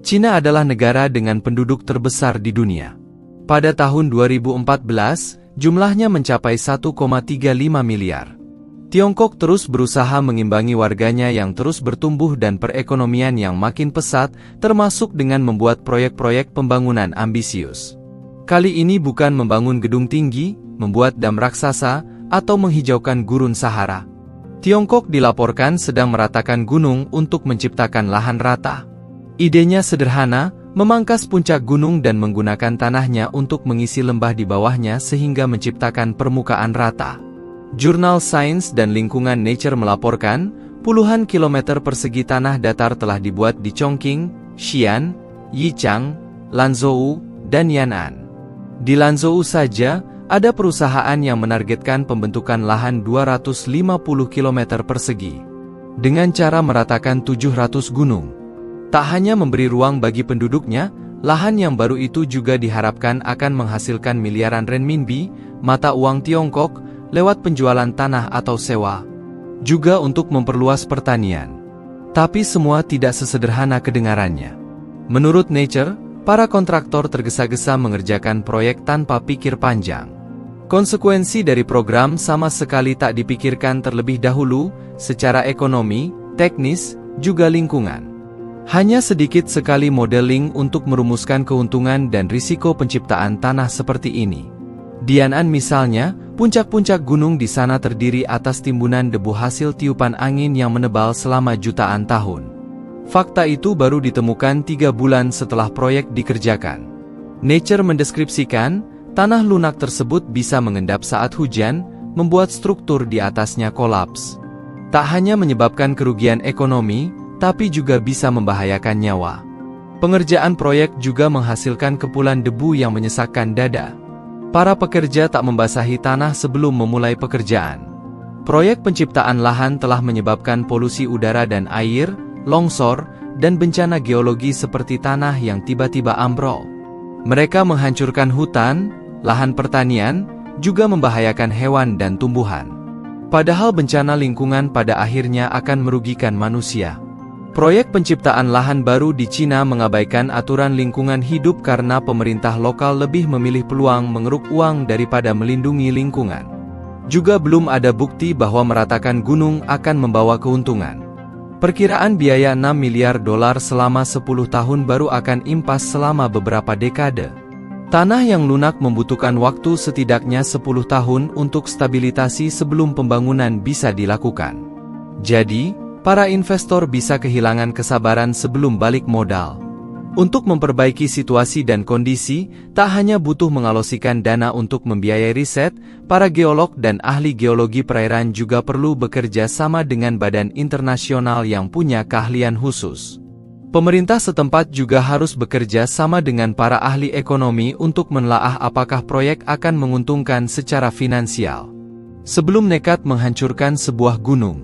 Cina adalah negara dengan penduduk terbesar di dunia. Pada tahun 2014, jumlahnya mencapai 1,35 miliar. Tiongkok terus berusaha mengimbangi warganya yang terus bertumbuh dan perekonomian yang makin pesat, termasuk dengan membuat proyek-proyek pembangunan ambisius. Kali ini bukan membangun gedung tinggi, membuat dam raksasa, atau menghijaukan gurun Sahara. Tiongkok dilaporkan sedang meratakan gunung untuk menciptakan lahan rata. Idenya sederhana, memangkas puncak gunung dan menggunakan tanahnya untuk mengisi lembah di bawahnya sehingga menciptakan permukaan rata. Jurnal Sains dan Lingkungan Nature melaporkan, puluhan kilometer persegi tanah datar telah dibuat di Chongqing, Xi'an, Yichang, Lanzhou, dan Yan'an. Di Lanzhou saja, ada perusahaan yang menargetkan pembentukan lahan 250 km persegi. Dengan cara meratakan 700 gunung. Tak hanya memberi ruang bagi penduduknya, lahan yang baru itu juga diharapkan akan menghasilkan miliaran renminbi, mata uang Tiongkok, lewat penjualan tanah atau sewa. Juga untuk memperluas pertanian. Tapi semua tidak sesederhana kedengarannya. Menurut Nature, para kontraktor tergesa-gesa mengerjakan proyek tanpa pikir panjang. Konsekuensi dari program sama sekali tak dipikirkan terlebih dahulu, secara ekonomi, teknis, juga lingkungan. Hanya sedikit sekali modeling untuk merumuskan keuntungan dan risiko penciptaan tanah seperti ini. Di Yan'an misalnya, puncak-puncak gunung di sana terdiri atas timbunan debu hasil tiupan angin yang menebal selama jutaan tahun. Fakta itu baru ditemukan 3 bulan setelah proyek dikerjakan. Nature mendeskripsikan, tanah lunak tersebut bisa mengendap saat hujan, membuat struktur di atasnya kolaps. Tak hanya menyebabkan kerugian ekonomi, tapi juga bisa membahayakan nyawa. Pengerjaan proyek juga menghasilkan kepulan debu yang menyesakkan dada. Para pekerja tak membasahi tanah sebelum memulai pekerjaan. Proyek penciptaan lahan telah menyebabkan polusi udara dan air, longsor, dan bencana geologi seperti tanah yang tiba-tiba ambrol. Mereka menghancurkan hutan, lahan pertanian, juga membahayakan hewan dan tumbuhan. Padahal bencana lingkungan pada akhirnya akan merugikan manusia. Proyek penciptaan lahan baru di Cina mengabaikan aturan lingkungan hidup karena pemerintah lokal lebih memilih peluang mengeruk uang daripada melindungi lingkungan. Juga belum ada bukti bahwa meratakan gunung akan membawa keuntungan. Perkiraan biaya 6 miliar dolar selama 10 tahun baru akan impas selama beberapa dekade. Tanah yang lunak membutuhkan waktu setidaknya 10 tahun untuk stabilisasi sebelum pembangunan bisa dilakukan. Jadi, para investor bisa kehilangan kesabaran sebelum balik modal. Untuk memperbaiki situasi dan kondisi, tak hanya butuh mengalokasikan dana untuk membiayai riset, para geolog dan ahli geologi perairan juga perlu bekerja sama dengan badan internasional yang punya keahlian khusus. Pemerintah setempat juga harus bekerja sama dengan para ahli ekonomi untuk menelaah apakah proyek akan menguntungkan secara finansial. Sebelum nekat menghancurkan sebuah gunung.